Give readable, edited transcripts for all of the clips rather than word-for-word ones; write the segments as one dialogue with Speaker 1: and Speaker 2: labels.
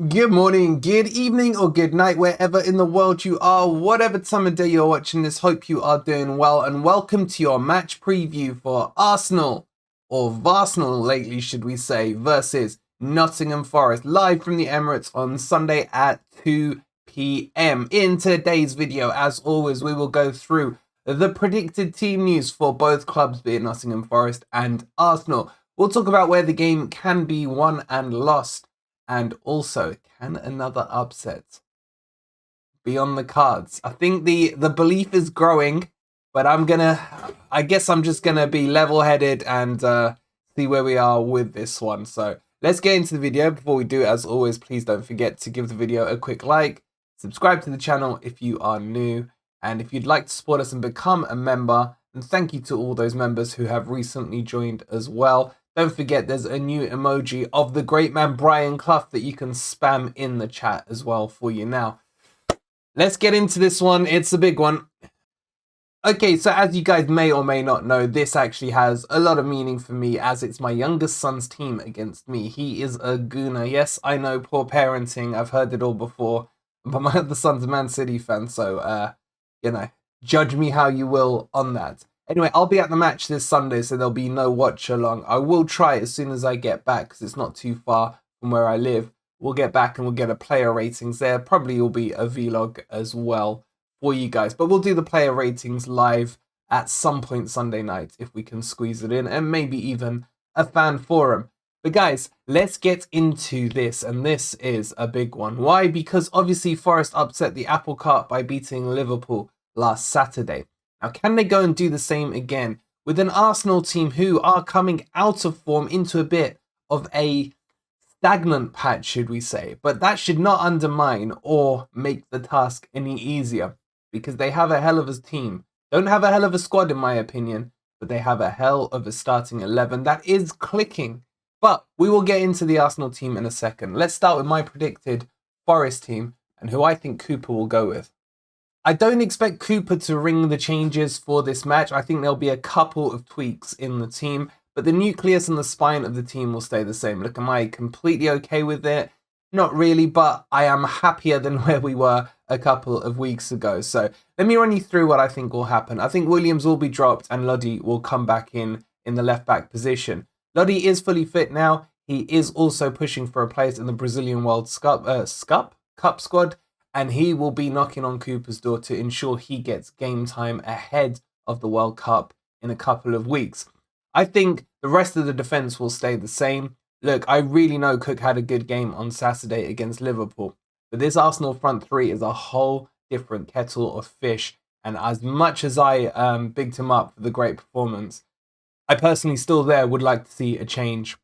Speaker 1: Good morning, good evening, or good night, wherever in the world you are, whatever time of day you're watching this. Hope you are doing well, and welcome to your match preview for Arsenal, or Varsenal lately, should we say, versus Nottingham Forest, live from the Emirates on Sunday at 2 p.m. In today's video, as always, we will go through the predicted team news for both clubs, be it Nottingham Forest and Arsenal. We'll talk about where the game can be won and lost. And also, can another upset be on the cards? I think the belief is growing, but I guess I'm just gonna be level-headed and see where we are with this one. So let's get into the video. Before we do, as always, please don't forget to give the video a quick like, subscribe to the channel if you are new, and if you'd like to support us and become a member, and thank you to all those members who have recently joined as well. Don't forget there's a new emoji of the great man Brian Clough that you can spam in the chat as well for you now. Let's get into this one. It's a big one. Okay, so as you guys may or may not know, this actually has a lot of meaning for me as it's my youngest son's team against me. He is a gooner. Yes, I know, poor parenting. I've heard it all before. But my other son's a Man City fan, so, judge me how you will on that. Anyway, I'll be at the match this Sunday, so there'll be no watch along. I will try as soon as I get back, because it's not too far from where I live. We'll get back and we'll get a player ratings there. Probably will be a vlog as well for you guys. But we'll do the player ratings live at some point Sunday night, if we can squeeze it in, and maybe even a fan forum. But guys, let's get into this, and this is a big one. Why? Because obviously Forest upset the apple cart by beating Liverpool last Saturday. Now, can they go and do the same again with an Arsenal team who are coming out of form into a bit of a stagnant patch, should we say? But that should not undermine or make the task any easier, because they have a hell of a team. Don't have a hell of a squad, in my opinion, but they have a hell of a starting 11 that is clicking. But we will get into the Arsenal team in a second. Let's start with my predicted Forest team and who I think Cooper will go with. I don't expect Cooper to ring the changes for this match. I think there'll be a couple of tweaks in the team, but the nucleus and the spine of the team will stay the same. Look, am I completely okay with it? Not really, but I am happier than where we were a couple of weeks ago. So let me run you through what I think will happen. I think Williams will be dropped and Lodi will come back in the left-back position. Lodi is fully fit now. He is also pushing for a place in the Brazilian World Cup squad, and he will be knocking on Cooper's door to ensure he gets game time ahead of the World Cup in a couple of weeks. I think the rest of the defence will stay the same. Look, I really know Cook had a good game on Saturday against Liverpool, but this Arsenal front three is a whole different kettle of fish, and as much as I bigged him up for the great performance, I personally still would like to see a change.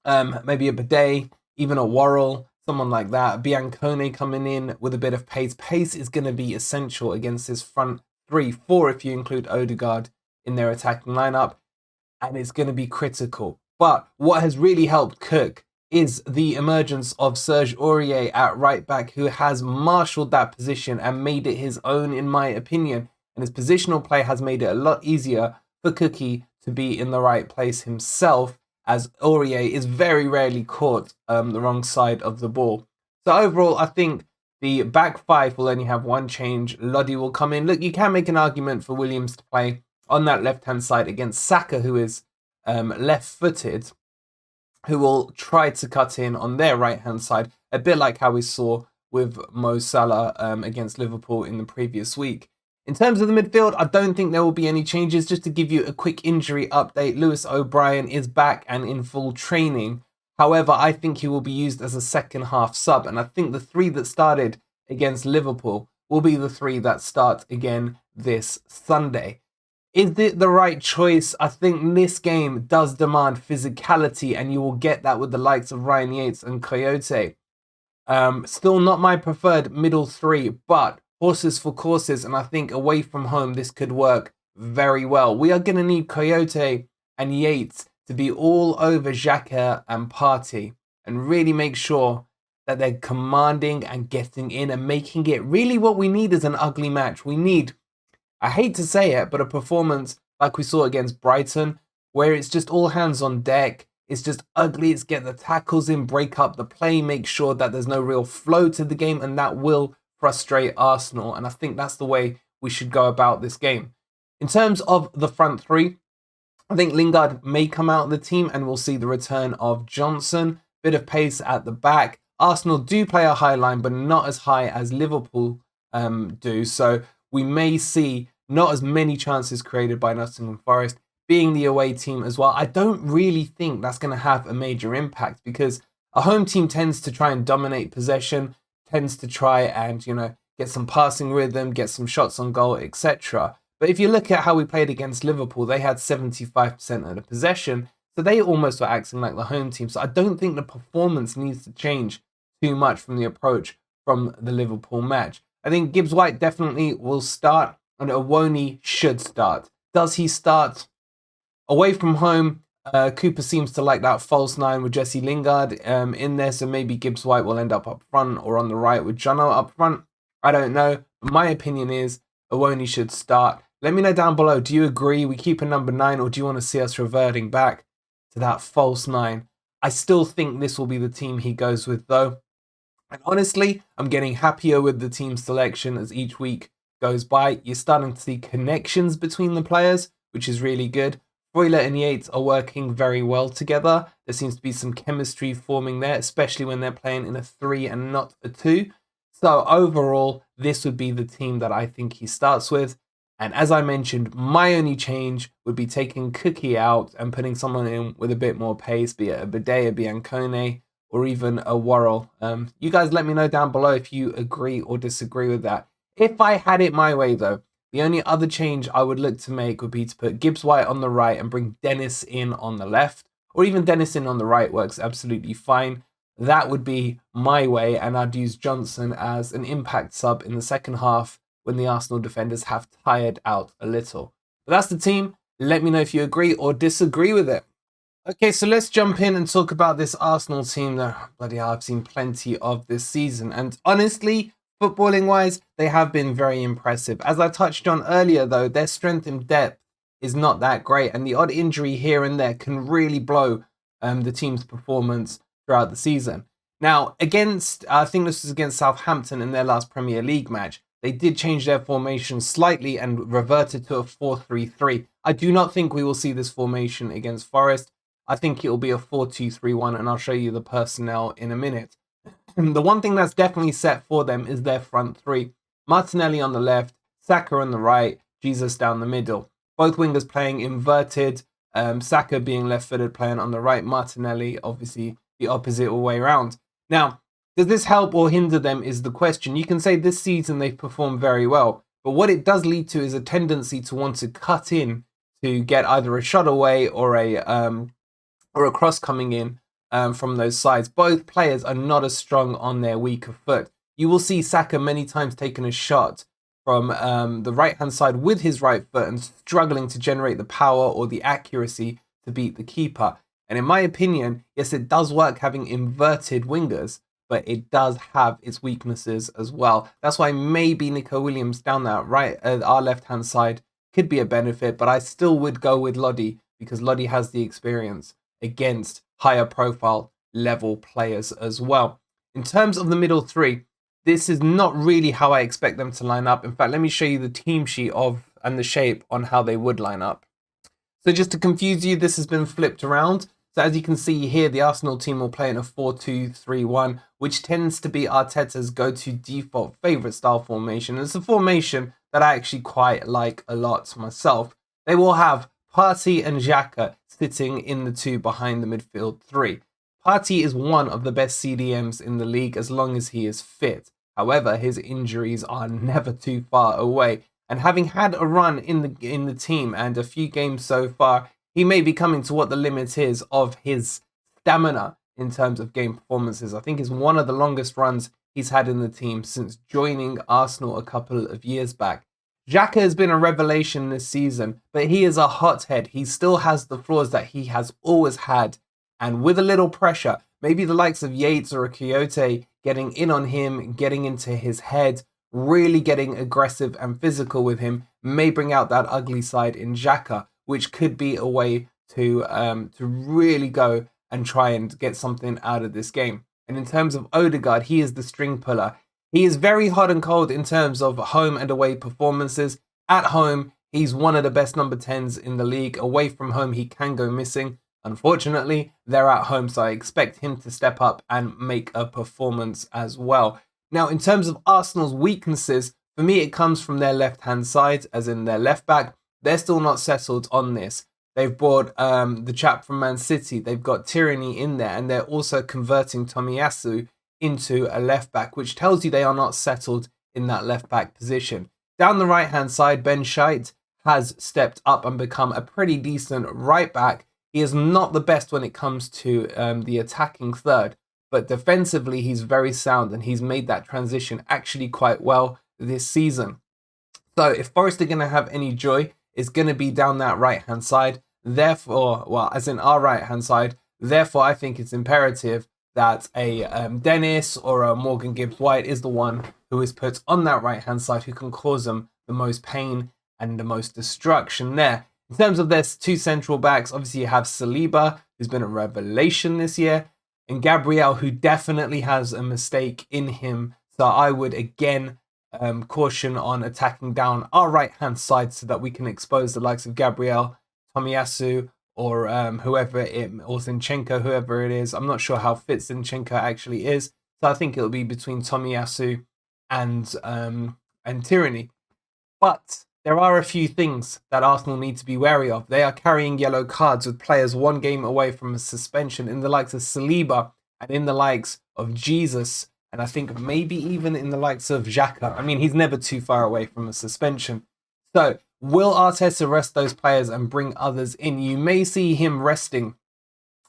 Speaker 1: Maybe a Bidet, even a Worrell, someone like that. Biancone coming in with a bit of pace. Pace is going to be essential against this front 3-4 if you include Odegaard in their attacking lineup, and it's going to be critical. But what has really helped Cook is the emergence of Serge Aurier at right back, who has marshaled that position and made it his own, in my opinion. And his positional play has made it a lot easier for Cookie to be in the right place himself, as Aurier is very rarely caught the wrong side of the ball. So overall, I think the back five will only have one change. Lodi will come in. Look, you can make an argument for Williams to play on that left-hand side against Saka, who is left-footed, who will try to cut in on their right-hand side, a bit like how we saw with Mo Salah against Liverpool in the previous week. In terms of the midfield, I don't think there will be any changes. Just to give you a quick injury update, Lewis O'Brien is back and in full training. However, I think he will be used as a second half sub, and I think the three that started against Liverpool will be the three that start again this Sunday. Is it the right choice? I think this game does demand physicality, and you will get that with the likes of Ryan Yates and Coyote. Still not my preferred middle three, but horses for courses, and I think away from home this could work very well. We are going to need Coyote and Yates to be all over Xhaka and Partey and really make sure that they're commanding and getting in and making it really what we need is an ugly match. We need, I hate to say it, but a performance like we saw against Brighton, where it's just all hands on deck. It's just ugly. It's get the tackles in, break up the play, make sure that there's no real flow to the game, and that will frustrate Arsenal. And I think that's the way we should go about this game. In terms of the front three, I think Lingard may come out of the team and we'll see the return of Johnson. Bit of pace at the back. Arsenal do play a high line, but not as high as Liverpool do. So we may see not as many chances created by Nottingham Forest, being the away team as well. I don't really think that's going to have a major impact because a home team tends to try and dominate possession, tends to try and, get some passing rhythm, get some shots on goal, etc. But if you look at how we played against Liverpool, they had 75% of the possession, so they almost were acting like the home team. So I don't think the performance needs to change too much from the approach from the Liverpool match. I think Gibbs-White definitely will start and Owoni should start. Does he start? Away from home, Cooper seems to like that false nine with Jesse Lingard in there, so maybe Gibbs-White will end up front or on the right with Jono up front. I don't know. My opinion is Owoni should start. Let me know down below. Do you agree we keep a number 9 or do you want to see us reverting back to that false 9? I still think this will be the team he goes with though. And honestly, I'm getting happier with the team selection as each week goes by. You're starting to see connections between the players, which is really good. Freuler and Yates are working very well together. There seems to be some chemistry forming there, especially when they're playing in a 3 and not a 2. So overall, this would be the team that I think he starts with. And as I mentioned, my only change would be taking Cookie out and putting someone in with a bit more pace, be it a Bidet, a Biancone, or even a Worrell. You guys let me know down below if you agree or disagree with that. If I had it my way though, the only other change I would look to make would be to put Gibbs-White on the right and bring Dennis in on the left, or even Dennis in on the right works absolutely fine. That would be my way, and I'd use Johnson as an impact sub in the second half when the Arsenal defenders have tired out a little. But that's the team. Let me know if you agree or disagree with it. Okay, so let's jump in and talk about this Arsenal team that, bloody hell, I've seen plenty of this season. And honestly, footballing-wise, they have been very impressive. As I touched on earlier, though, their strength in depth is not that great, and the odd injury here and there can really blow the team's performance throughout the season. Now, I think this was against Southampton in their last Premier League match, they did change their formation slightly and reverted to a 4-3-3. I do not think we will see this formation against Forest. I think it will be a 4-2-3-1, and I'll show you the personnel in a minute. The one thing that's definitely set for them is their front three. Martinelli on the left, Saka on the right, Jesus down the middle. Both wingers playing inverted, Saka being left-footed playing on the right, Martinelli obviously the opposite way around. Now, does this help or hinder them is the question. You can say this season they've performed very well, but what it does lead to is a tendency to want to cut in to get either a shot away or a cross coming in from those sides. Both players are not as strong on their weaker foot. You will see Saka many times taking a shot from the right-hand side with his right foot and struggling to generate the power or the accuracy to beat the keeper. And in my opinion, yes, it does work having inverted wingers, but it does have its weaknesses as well. That's why maybe Nico Williams down that right, our left-hand side could be a benefit, but I still would go with Lodi because Lodi has the experience against higher profile level players as well. In terms of the middle three, this is not really how I expect them to line up. In fact, let me show you the team sheet and the shape on how they would line up. So just to confuse you, this has been flipped around. So as you can see here, the Arsenal team will play in a 4-2-3-1, which tends to be Arteta's go-to default favourite style formation. It's a formation that I actually quite like a lot myself. They will have Partey and Xhaka sitting in the two behind the midfield three. Partey is one of the best CDMs in the league as long as he is fit. However, his injuries are never too far away. And having had a run in the team and a few games so far, he may be coming to what the limit is of his stamina in terms of game performances. I think it's one of the longest runs he's had in the team since joining Arsenal a couple of years back. Xhaka has been a revelation this season, but he is a hothead. He still has the flaws that he has always had. And with a little pressure, maybe the likes of Yates or a Kyoto getting in on him, getting into his head, really getting aggressive and physical with him, may bring out that ugly side in Xhaka, which could be a way to really go and try and get something out of this game. And in terms of Odegaard, he is the string puller. He is very hot and cold in terms of home and away performances. At home, he's one of the best number 10s in the league. Away from home, he can go missing. Unfortunately, they're at home, so I expect him to step up and make a performance as well. Now, in terms of Arsenal's weaknesses, for me, it comes from their left-hand side, as in their left back. They're still not settled on this. They've brought the chap from Man City. They've got Tierney in there, and they're also converting Tomiyasu into a left back, which tells you they are not settled in that left back position. Down the right-hand side, Ben Scheidt has stepped up and become a pretty decent right back. He is not the best when it comes to the attacking third, but defensively, he's very sound, and he's made that transition actually quite well this season. So if Forest are going to have any joy, it's going to be down that right-hand side. Therefore, well, as in our right-hand side, therefore, I think it's imperative that a Dennis or a Morgan Gibbs-White is the one who is put on that right-hand side, who can cause them the most pain and the most destruction there. In terms of their two central backs, obviously you have Saliba, who's been a revelation this year, and Gabriel, who definitely has a mistake in him. So I would again caution on attacking down our right-hand side so that we can expose the likes of Gabriel, Tomiyasu, or whoever or Zinchenko, whoever it is. I'm not sure how fit Zinchenko actually is. So I think it'll be between Tomiyasu and Tierney. But there are a few things that Arsenal need to be wary of. They are carrying yellow cards with players one game away from a suspension in the likes of Saliba and in the likes of Jesus. And I think maybe even in the likes of Xhaka. I mean, he's never too far away from a suspension. So will Arteta rest those players and bring others in? You may see him resting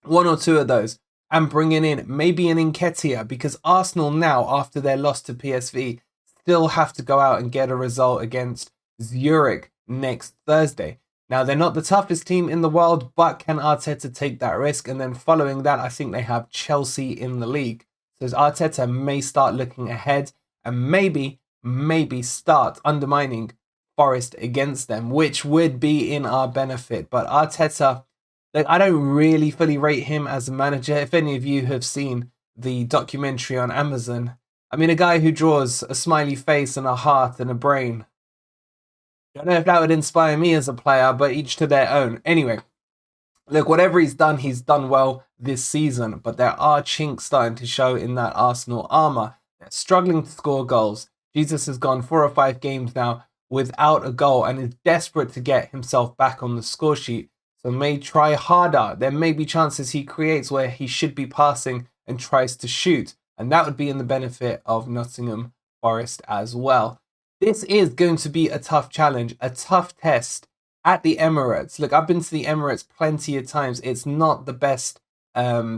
Speaker 1: one or two of those and bringing in maybe an Nketiah, because Arsenal now, after their loss to PSV, still have to go out and get a result against Zurich next Thursday. Now, they're not the toughest team in the world, but can Arteta take that risk? And then following that, I think they have Chelsea in the league. So Arteta may start looking ahead and maybe start undermining Forest against them, which would be in our benefit. But Arteta, like, I don't really fully rate him as a manager. If any of you have seen the documentary on Amazon, I mean, a guy who draws a smiley face and a heart and a brain. I don't know if that would inspire me as a player, but each to their own. Anyway, look, whatever he's done well this season, but there are chinks starting to show in that Arsenal armour. They're struggling to score goals. Jesus has gone 4 or 5 games now without a goal and is desperate to get himself back on the score sheet. So may try harder. There may be chances he creates where he should be passing and tries to shoot. And that would be in the benefit of Nottingham Forest as well. This is going to be a tough challenge, a tough test at the Emirates. Look, I've been to the Emirates plenty of times. It's not the best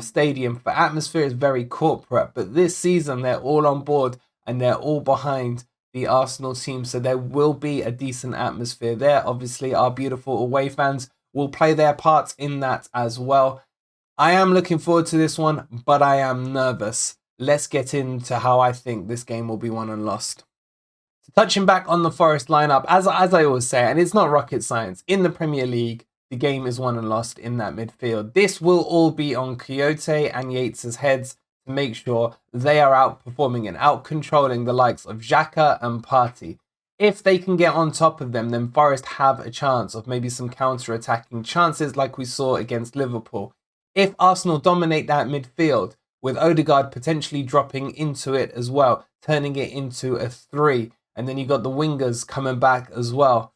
Speaker 1: stadium for atmosphere. It's very corporate. But this season, they're all on board and they're all behind the Arsenal team. So there will be a decent atmosphere there. Obviously, our beautiful away fans will play their parts in that as well. I am looking forward to this one, but I am nervous. Let's get into how I think this game will be won and lost. So touching back on the Forest lineup, as I always say, and it's not rocket science, in the Premier League, the game is won and lost in that midfield. This will all be on Kyoto and Yates' heads to make sure they are outperforming and out-controlling the likes of Xhaka and Partey. If they can get on top of them, then Forest have a chance of maybe some counter-attacking chances like we saw against Liverpool. If Arsenal dominate that midfield, with Odegaard potentially dropping into it as well, turning it into a 3, and then you got the wingers coming back as well,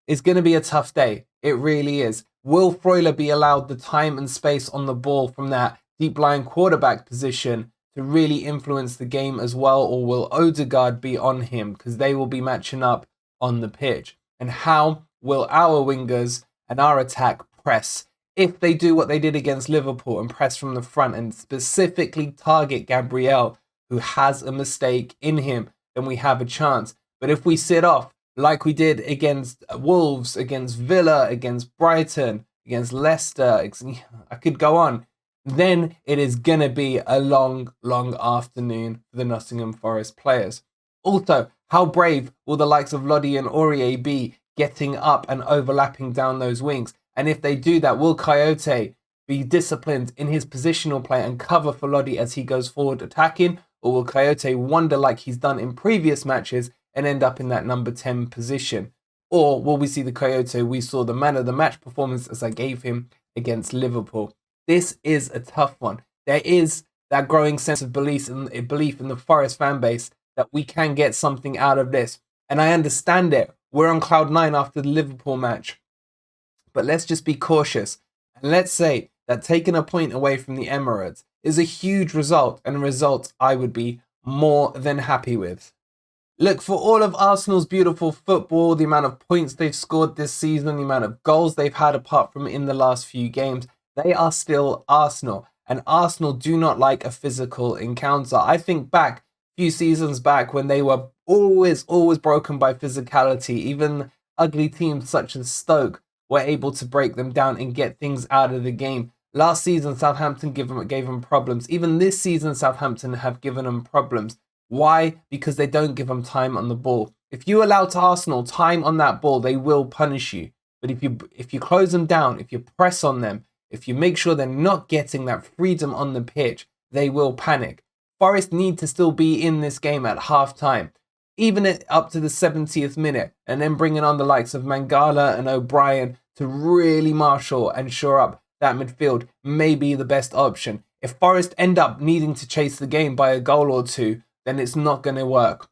Speaker 1: it's going to be a tough day. It really is. Will Freuler be allowed the time and space on the ball from that deep-lying quarterback position to really influence the game as well, or will Odegaard be on him because they will be matching up on the pitch? And how will our wingers and our attack press? If they do what they did against Liverpool and press from the front and specifically target Gabriel, who has a mistake in him, then we have a chance. But if we sit off like we did against Wolves, against Villa, against Brighton, against Leicester, I could go on, then it is going to be a long, long afternoon for the Nottingham Forest players. Also, how brave will the likes of Lodi and Aurier be getting up and overlapping down those wings? And if they do that, will Coyote be disciplined in his positional play and cover for Lodi as he goes forward attacking? Or will Coyote wander like he's done in previous matches and end up in that number 10 position? Or will we see the Coyote we saw, the man of the match performance as I gave him against Liverpool? This is a tough one. There is that growing sense of belief in the Forest fan base that we can get something out of this. And I understand it. We're on cloud 9 after the Liverpool match. But let's just be cautious. And let's say that taking a point away from the Emirates is a huge result, and a result I would be more than happy with. Look, for all of Arsenal's beautiful football, the amount of points they've scored this season, the amount of goals they've had apart from in the last few games, they are still Arsenal. And Arsenal do not like a physical encounter. I think back a few seasons back when they were always broken by physicality. Even ugly teams such as Stoke were able to break them down and get things out of the game. Last season, Southampton gave them problems. Even this season, Southampton have given them problems. Why? Because they don't give them time on the ball. If you allow to Arsenal time on that ball, they will punish you. But if you close them down, if you press on them, if you make sure they're not getting that freedom on the pitch, they will panic. Forest need to still be in this game at half time, even up to the 70th minute, and then bringing on the likes of Mangala and O'Brien to really marshal and shore up that midfield may be the best option. If Forest end up needing to chase the game by a goal or two, then it's not going to work.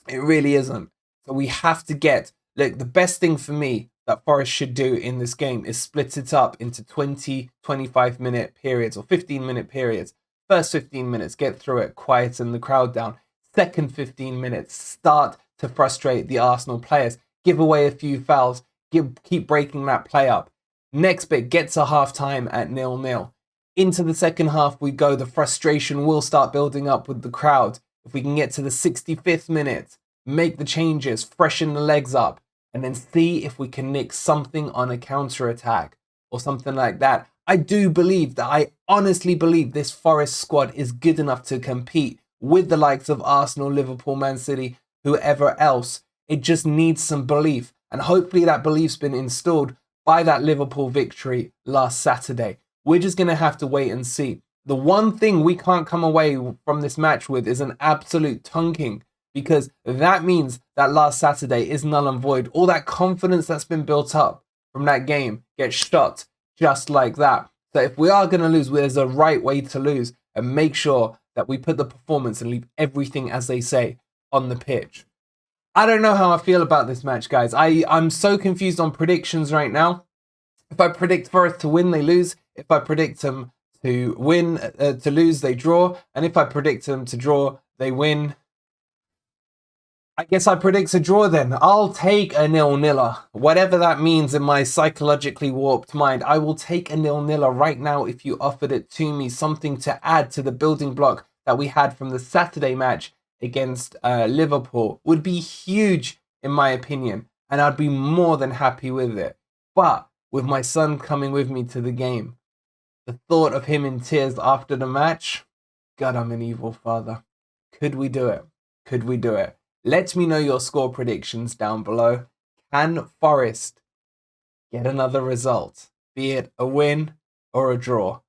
Speaker 1: It really isn't. So we have to get, look, the best thing for me that Forest should do in this game is split it up into 20, 25-minute periods or 15-minute periods. First 15 minutes, get through it, quieten the crowd down. Second 15 minutes, start to frustrate the Arsenal players. Give away a few fouls. Keep breaking that play up. Next bit, get to half-time at 0-0. Into the second half we go. The frustration will start building up with the crowd. If we can get to the 65th minute, make the changes, freshen the legs up, and then see if we can nick something on a counter-attack or something like that. I honestly believe this Forest squad is good enough to compete with the likes of Arsenal, Liverpool, Man City, whoever else. It just needs some belief. And hopefully that belief's been installed by that Liverpool victory last Saturday. We're just going to have to wait and see. The one thing we can't come away from this match with is an absolute tonking, because that means that last Saturday is null and void. All that confidence that's been built up from that game gets shot just like that. So if we are going to lose, there's a right way to lose, and make sure that we put the performance and leave everything, as they say, on the pitch. I don't know how I feel about this match, guys. I'm so confused on predictions right now. If I predict Forest to win, they lose. If I predict them to win, to lose, they draw. And if I predict them to draw, they win. I guess I predict a draw then. I'll take a 0-0. Whatever that means in my psychologically warped mind, I will take a 0-0 right now if you offered it to me. Something to add to the building block that we had from the Saturday match against Liverpool would be huge in my opinion, and I'd be more than happy with it. But with my son coming with me to the game, the thought of him in tears after the match, God, I'm an evil father. Could we do it? Could we do it? Let me know your score predictions down below. Can Forest get another result, be it a win or a draw?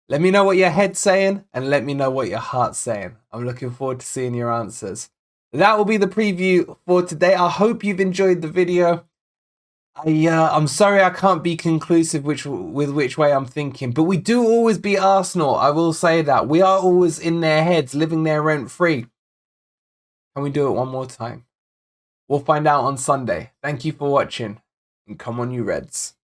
Speaker 1: Let me know what your head's saying, and let me know what your heart's saying. I'm looking forward to seeing your answers. That will be the preview for today. I hope you've enjoyed the video. I'm sorry I can't be conclusive with which way I'm thinking, but we do always beat Arsenal. I will say that. We are always in their heads, living there rent-free. Can we do it one more time? We'll find out on Sunday. Thank you for watching, and come on you Reds.